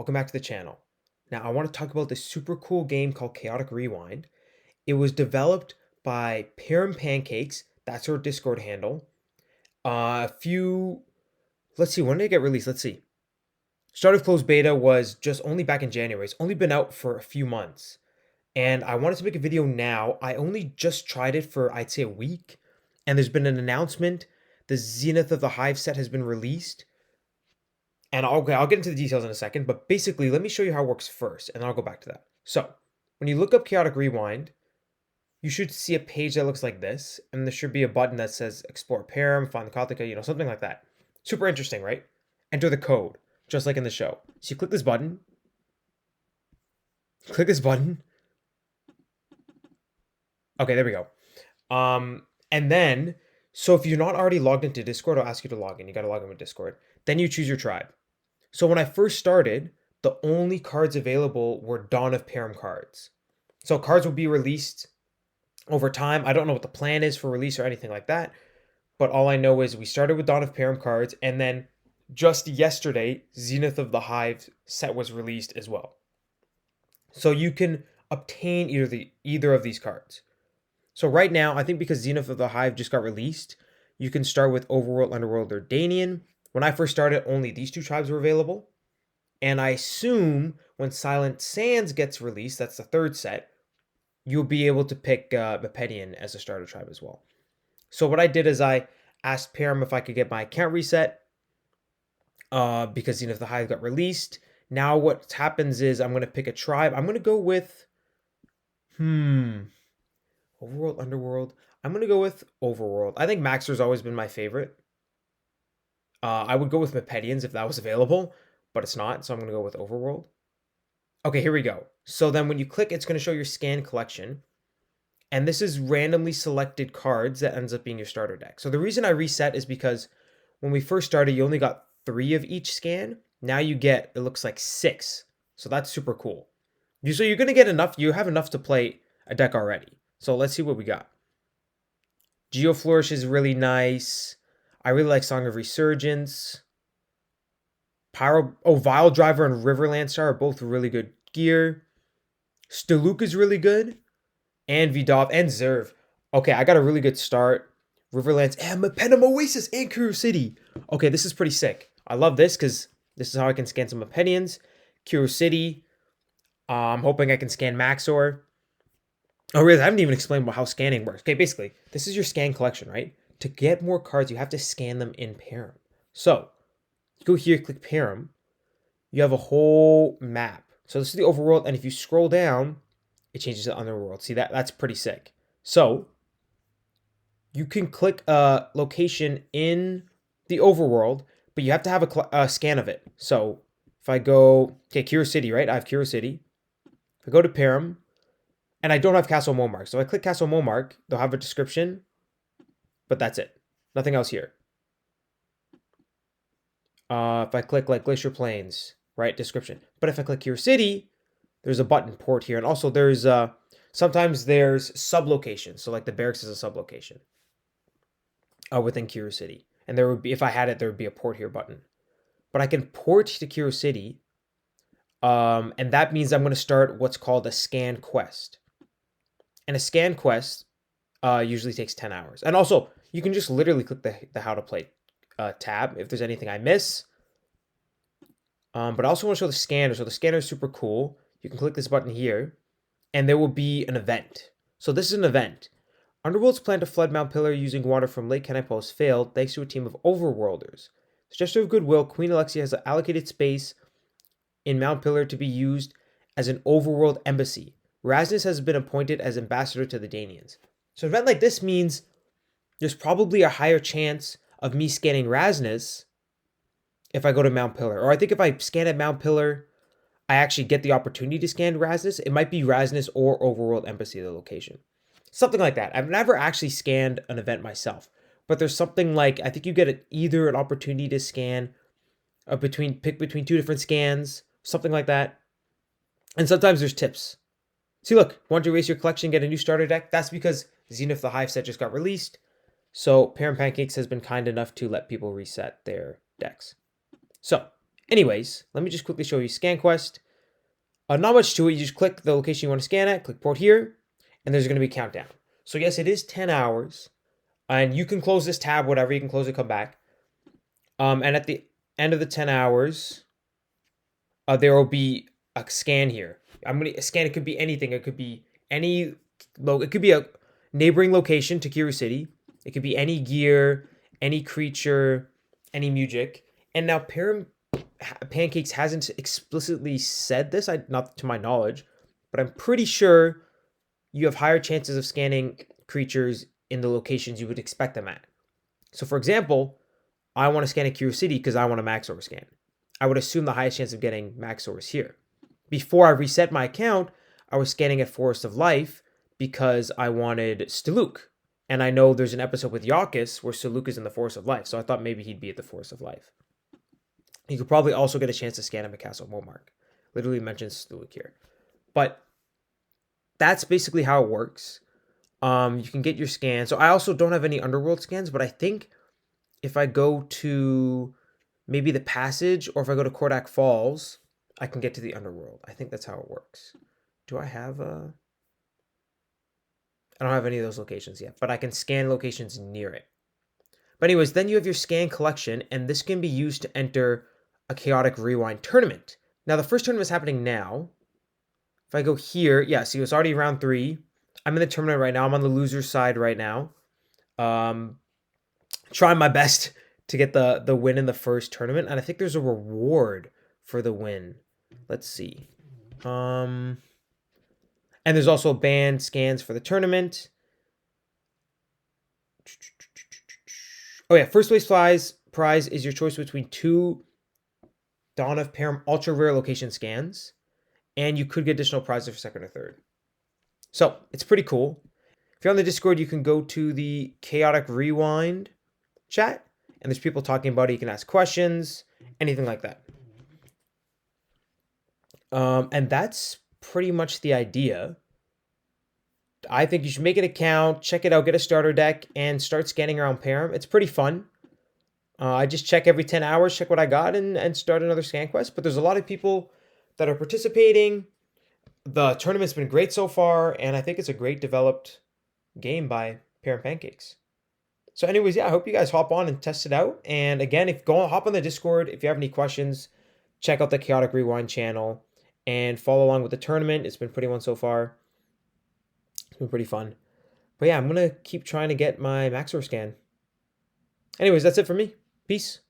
Welcome back to the channel. Now, I want to talk about this super cool game called Chaotic Rewind. It was developed by PerimPancakes, that's our Discord handle. Let's see, when did it get released? Let's see. Start of closed beta was just only back in January. It's only been out for a few months. And I wanted to make a video now. I only just tried it for, I'd say, a week. And there's been an announcement. The Zenith of the Hive set has been released. And I'll get into the details in a second, but basically, let me show you how it works first, and then I'll go back to that. So, when you look up Chaotic Rewind, you should see a page that looks like this, and there should be a button that says Explore Perim, find the Kothica, something like that. Super interesting, right? Enter the code, just like in the show. So you click this button. Okay, there we go. And then, so if you're not already logged into Discord, I'll ask you to log in. You got to log in with Discord. Then you choose your tribe. So when I first started, the only cards available were Dawn of Perim cards. So cards will be released over time. I don't know what the plan is for release or anything like that. But all I know is we started with Dawn of Perim cards, and then just yesterday, Zenith of the Hive set was released as well. So you can obtain either of these cards. So right now, I think because Zenith of the Hive just got released, you can start with Overworld, Underworld, or Danian. When I first started, only these two tribes were available. And I assume when Silent Sands gets released, that's the third set, you'll be able to pick Mepedian as a starter tribe as well. So what I did is I asked Perim if I could get my account reset because Zenith of the Hive got released. Now what happens is I'm going to pick a tribe. I'm going to go with, Overworld, Underworld. I'm going to go with Overworld. I think Maxer's always been my favorite. I would go with Mepedians if that was available, but it's not, so I'm going to go with Overworld. Okay, here we go. So then when you click, it's going to show your scan collection. And this is randomly selected cards that ends up being your starter deck. So the reason I reset is because when we first started, you only got 3 of each scan. Now you get, it looks like 6. So that's super cool. So you're going to get enough, you have enough to play a deck already. So let's see what we got. Geoflourish is really nice. I really like Song of Resurgence. Vile Driver and Riverland Star are both really good gear. Staluk is really good. And Vidov and Zerv. Okay, I got a really good start. Riverlands and Mepedim Oasis and Kuru City. Okay, this is pretty sick. I love this because this is how I can scan some Mepedians. Kuru City. I'm hoping I can scan Maxor. Oh, really? I haven't even explained how scanning works. Okay, basically, this is your scan collection, right? To get more cards, you have to scan them in Perim. So, you go here, click Perim. You have a whole map. So this is the overworld, and if you scroll down, it changes to underworld. See, that's pretty sick. So, you can click a location in the overworld, but you have to have a scan of it. So, if I go, okay, Kira City, right? I have Kira City. If I go to Perim, and I don't have Castle Momark. So if I click Castle Momark, they'll have a description, but that's it. Nothing else here. If I click like Glacier Plains, right, description. But if I click your city, there's a button port here. And also there's, sometimes there's sub-locations. So like the barracks is a sub-location within Kiro City. And there would be, if I had it, there would be a port here button. But I can port to Kiro City. And that means I'm going to start what's called a scan quest. And a scan quest usually takes 10 hours. And also, you can just literally click the how to play tab if there's anything I miss. But I also want to show the scanner. So the scanner is super cool. You can click this button here, and there will be an event. So this is an event. Underworld's plan to flood Mount Pillar using water from Lake Canipo has failed thanks to a team of overworlders. As a gesture of goodwill, Queen Alexia has allocated space in Mount Pillar to be used as an overworld embassy. Rasnus has been appointed as ambassador to the Danians. So an event like this means there's probably a higher chance of me scanning Rasnus if I go to Mount Pillar. Or I think if I scan at Mount Pillar, I actually get the opportunity to scan Rasnus. It might be Rasnus or Overworld Embassy, the location. Something like that. I've never actually scanned an event myself. But there's something like, I think you get either an opportunity to scan pick between 2 different scans, something like that. And sometimes there's tips. See, look, want to erase your collection, get a new starter deck? That's because Zenith of the Hive set just got released. So PerimPancakes has been kind enough to let people reset their decks. So Anyways, let me just quickly show you scan quest. Not much to it. You just click the location you want to scan at, click port here, and there's going to be a countdown. So yes, it is 10 hours, and you can close this tab, whatever. You can close it, come back. And at the end of the 10 hours, there will be a scan here. I'm going to scan. It could be anything. It could be any. It could be a neighboring location to Kiru City. It could be any gear, any creature, any mugic. And now PerimPancakes hasn't explicitly said this, not to my knowledge, but I'm pretty sure you have higher chances of scanning creatures in the locations you would expect them at. So for example, I want to scan a Kiru City because I want a Maxor scan. I would assume the highest chance of getting Maxors here. Before I reset my account, I was scanning at Forest of Life because I wanted Stiluk. And I know there's an episode with Yakis where Stiluk is in the Forest of Life, so I thought maybe he'd be at the Forest of Life. You could probably also get a chance to scan him at Castle Momark. Literally mentions Stiluk here. But that's basically how it works. You can get your scan. So I also don't have any Underworld scans, but I think if I go to maybe the Passage or if I go to Kordak Falls, I can get to the Underworld. I think that's how it works. Do I have a... I don't have any of those locations yet, but I can scan locations near it. But anyways, then you have your scan collection, and this can be used to enter a Chaotic Rewind tournament. Now, the first tournament is happening now. If I go here, yeah, see, it's already round 3. I'm in the tournament right now. I'm on the loser's side right now. Trying my best to get the win in the first tournament, and I think there's a reward for the win. Let's see. And there's also banned scans for the tournament. Oh yeah, first place prize is your choice between 2 Dawn of Perim ultra rare location scans, and you could get additional prizes for second or third. So it's pretty cool. If you're on the Discord, you can go to the Chaotic Rewind chat, and there's people talking about it. You can ask questions, anything like that. And that's pretty much the idea. I think you should make an account, check it out, get a starter deck, and start scanning around Perim. It's pretty fun. I just check every 10 hours, check what I got, and start another scan quest. But there's a lot of people that are participating. The tournament's been great so far, and I think it's a great developed game by PerimPancakes. So anyways, yeah, I hope you guys hop on and test it out. And again, hop on the Discord. If you have any questions, check out the Chaotic Rewind channel and follow along with the tournament. It's been pretty fun so far. It's been pretty fun. But yeah, I'm going to keep trying to get my Maxor scan. Anyways, that's it for me. Peace.